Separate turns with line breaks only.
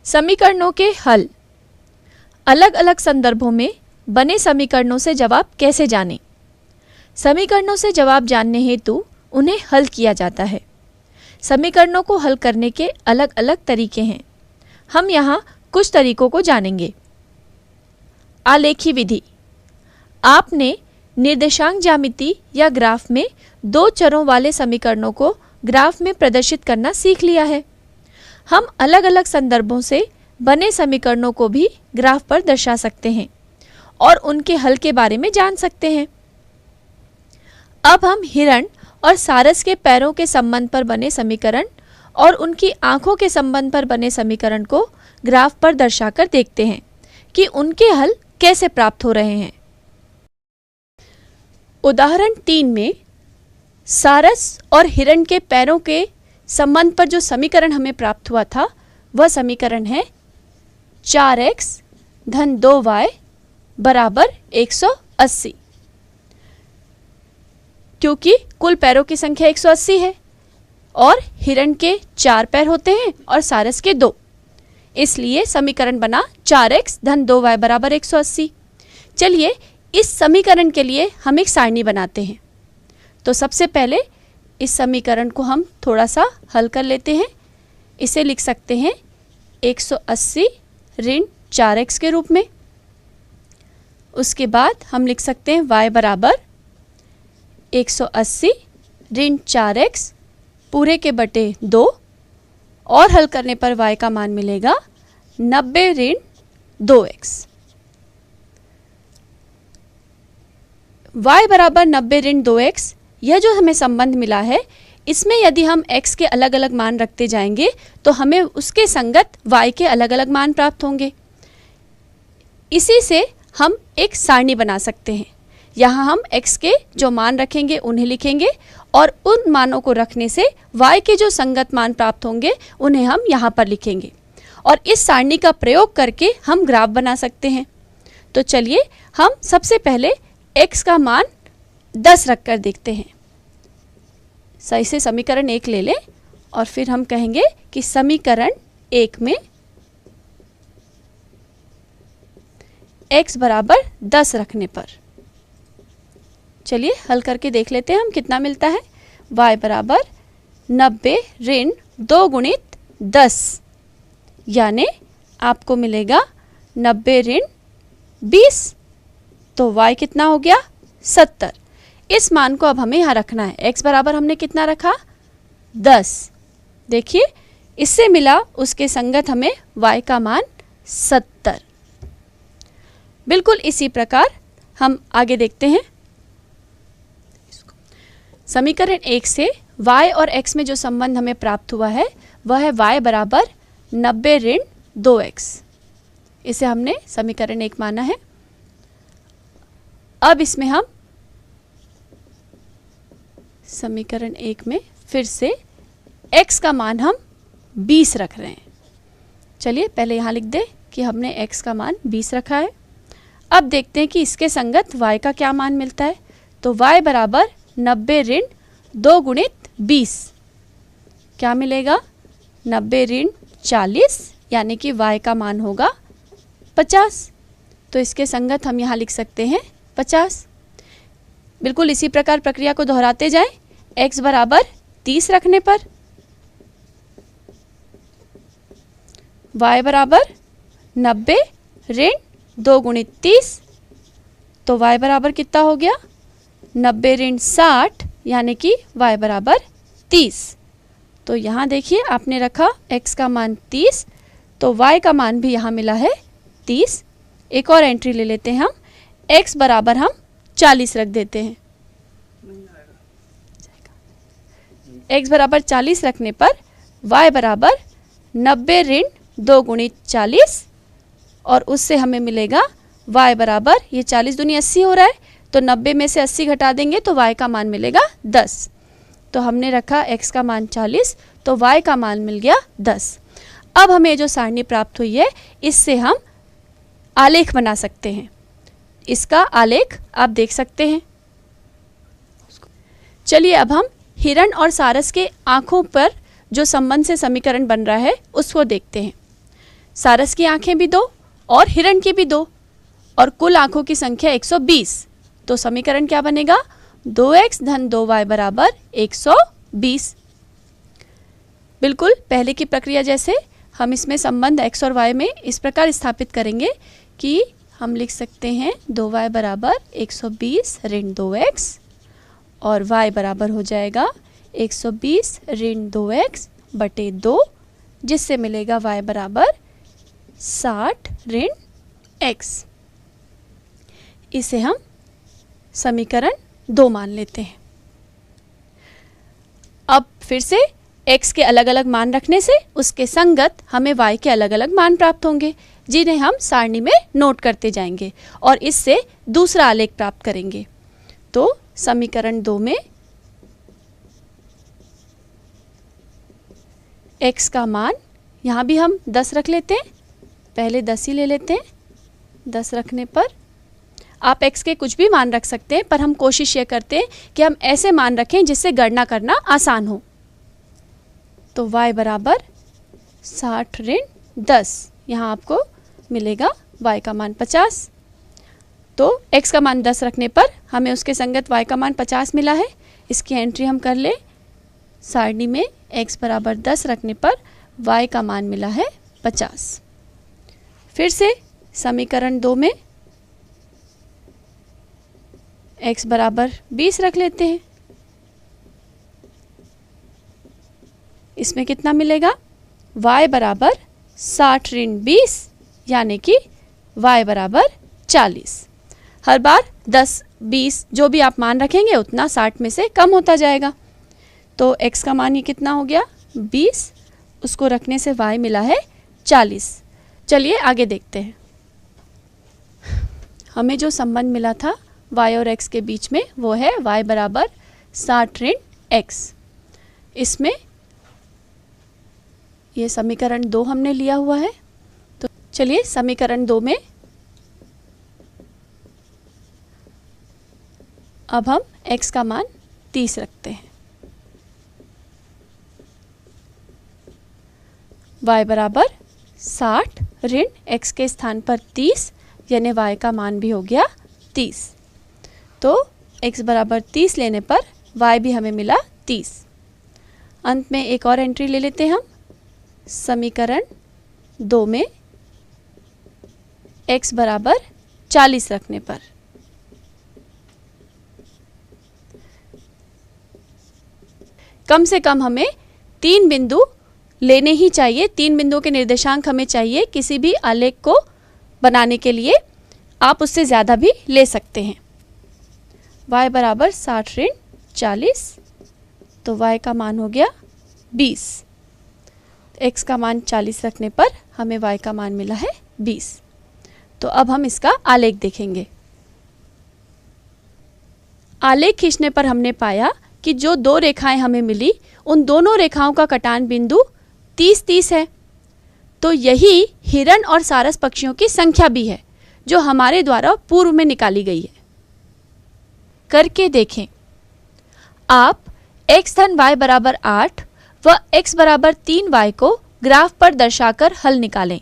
समीकरणों के हल। अलग अलग संदर्भों में बने समीकरणों से जवाब कैसे जानें? समीकरणों से जवाब जानने हेतु उन्हें हल किया जाता है। समीकरणों को हल करने के अलग अलग तरीके हैं। हम यहाँ कुछ तरीकों को जानेंगे। आलेखी विधि। आपने निर्देशांक ज्यामिति या ग्राफ में दो चरों वाले समीकरणों को ग्राफ में प्रदर्शित करना सीख लिया है। हम अलग अलग संदर्भों से बने समीकरणों को भी ग्राफ पर दर्शा सकते हैं और उनके हल के बारे में जान सकते हैं। अब हम हिरण और सारस के पैरों के संबंध पर बने समीकरण और उनकी आंखों के संबंध पर बने समीकरण को ग्राफ पर दर्शाकर देखते हैं कि उनके हल कैसे प्राप्त हो रहे हैं। उदाहरण 3 में सारस और हिरण के पैरों के संबंध पर जो समीकरण हमें प्राप्त हुआ था वह समीकरण है 4x धन 2y बराबर 180। क्योंकि कुल पैरों की संख्या 180 है और हिरण के 4 पैर होते हैं और सारस के 2, इसलिए समीकरण बना 4x धन 2y बराबर 180। चलिए इस समीकरण के लिए हम एक सारणी बनाते हैं। तो सबसे पहले इस समीकरण को हम थोड़ा सा हल कर लेते हैं। इसे लिख सकते हैं 180 ऋण 4x के रूप में। उसके बाद हम लिख सकते हैं y बराबर 180 ऋण 4x पूरे के बटे 2 और हल करने पर y का मान मिलेगा 90 ऋण 2x। y बराबर 90 ऋण 2x, यह जो हमें संबंध मिला है इसमें यदि हम x के अलग अलग मान रखते जाएंगे तो हमें उसके संगत y के अलग अलग मान प्राप्त होंगे। इसी से हम एक सारणी बना सकते हैं। यहाँ हम x के जो मान रखेंगे उन्हें लिखेंगे और उन मानों को रखने से y के जो संगत मान प्राप्त होंगे उन्हें हम यहाँ पर लिखेंगे और इस सारणी का प्रयोग करके हम ग्राफ बना सकते हैं। तो चलिए हम सबसे पहले x का मान 10 रखकर देखते हैं। सही से समीकरण 1 ले लें और फिर हम कहेंगे कि समीकरण 1 में x बराबर 10 रखने पर, चलिए हल करके देख लेते हैं हम कितना मिलता है। y बराबर 90 ऋण 2 गुणित 10 यानी आपको मिलेगा 90 ऋण 20। तो y कितना हो गया 70। इस मान को अब हमें यहाँ रखना है। x बराबर हमने कितना रखा 10। देखिए इससे मिला उसके संगत हमें y का मान 70। बिल्कुल इसी प्रकार हम आगे देखते हैं। समीकरण 1 से y और x में जो संबंध हमें प्राप्त हुआ है वह है y बराबर 90 ऋण 2x। इसे हमने समीकरण 1 माना है। अब इसमें हम समीकरण 1 में फिर से x का मान हम 20 रख रहे हैं। चलिए पहले यहाँ लिख दें कि हमने x का मान 20 रखा है। अब देखते हैं कि इसके संगत y का क्या मान मिलता है। तो y बराबर 90 ऋण 2 गुणित 20 क्या मिलेगा 90 ऋण 40 यानी कि y का मान होगा 50। तो इसके संगत हम यहाँ लिख सकते हैं 50। बिल्कुल इसी प्रकार प्रक्रिया को दोहराते जाएं। x बराबर 30 रखने पर y बराबर 90 ऋण 2 गुणित 30, तो y बराबर कितना हो गया 90 ऋण 60 यानी कि y बराबर 30। तो यहाँ देखिए आपने रखा x का मान 30 तो y का मान भी यहाँ मिला है 30। एक और एंट्री ले लेते हैं हम। x बराबर हम 40 रख देते हैं। x बराबर 40 रखने पर y बराबर 90 ऋण 2 गुणित 40 और उससे हमें मिलेगा y बराबर, ये 40 दूनी 80 हो रहा है तो 90 में से 80 घटा देंगे तो y का मान मिलेगा 10। तो हमने रखा x का मान 40 तो y का मान मिल गया 10। अब हमें जो सारणी प्राप्त हुई है इससे हम आलेख बना सकते हैं। इसका आलेख आप देख सकते हैं। चलिए अब हम हिरण और सारस के आँखों पर जो संबंध से समीकरण बन रहा है उसको देखते हैं। सारस की आंखें भी 2 और हिरण की भी 2 और कुल आंखों की संख्या 120। तो समीकरण क्या बनेगा? 2x धन 2y बराबर 120। बिल्कुल पहले की प्रक्रिया जैसे हम इसमें संबंध x और y में इस प्रकार स्थापित करेंगे कि हम लिख सकते हैं 2y बराबर 120 ऋण 2x और y बराबर हो जाएगा 120 ऋण 2x बटे 2, जिससे मिलेगा y बराबर 60 ऋण x। इसे हम समीकरण 2 मान लेते हैं। अब फिर से x के अलग अलग मान रखने से उसके संगत हमें y के अलग अलग मान प्राप्त होंगे, जिन्हें हम सारणी में नोट करते जाएंगे और इससे दूसरा आलेख प्राप्त करेंगे। तो समीकरण 2 में x का मान, यहाँ भी हम 10 रख लेते हैं, पहले 10 ही ले लेते हैं। 10 रखने पर आप x के कुछ भी मान रख सकते हैं, पर हम कोशिश ये करते हैं कि हम ऐसे मान रखें जिससे गणना करना आसान हो। तो y बराबर 60 ऋण 10, यहाँ आपको मिलेगा y का मान 50। तो x का मान 10 रखने पर हमें उसके संगत y का मान 50 मिला है। इसकी एंट्री हम कर ले। सारणी में x बराबर 10 रखने पर y का मान मिला है 50। फिर से समीकरण 2 में x बराबर 20 रख लेते हैं। इसमें कितना मिलेगा? y बराबर 60 ऋण 20, यानी कि y बराबर 40। हर बार 10, 20 जो भी आप मान रखेंगे उतना 60 में से कम होता जाएगा। तो x का मान ये कितना हो गया? 20, उसको रखने से y मिला है 40। चलिए आगे देखते हैं। हमें जो संबंध मिला था y और x के बीच में, वो है y बराबर 60 ऋण x। इसमें ये समीकरण 2 हमने लिया हुआ है। तो चलिए समीकरण 2 में अब हम x का मान 30 रखते हैं। y बराबर 60 ऋण x के स्थान पर 30, यानी y का मान भी हो गया 30। तो x बराबर 30 लेने पर y भी हमें मिला 30। अंत में एक और एंट्री ले लेते हैं हम। समीकरण 2 में x बराबर 40 रखने पर कम से कम हमें 3 बिंदु लेने ही चाहिए। 3 बिंदुओं के निर्देशांक हमें चाहिए किसी भी आलेख को बनाने के लिए। आप उससे ज़्यादा भी ले सकते हैं। y बराबर 60 ऋण 40, तो y का मान हो गया 20। x का मान 40 रखने पर हमें y का मान मिला है 20। तो अब हम इसका आलेख देखेंगे। आलेख खींचने पर हमने पाया कि जो 2 रेखाएं हमें मिली, उन दोनों रेखाओं का कटान बिंदु 30-30 है। तो यही हिरण और सारस पक्षियों की संख्या भी है, जो हमारे द्वारा पूर्व में निकाली गई है। करके देखें। आप x धन y बराबर 8 व x बराबर 3y को ग्राफ पर दर्शाकर हल निकालें।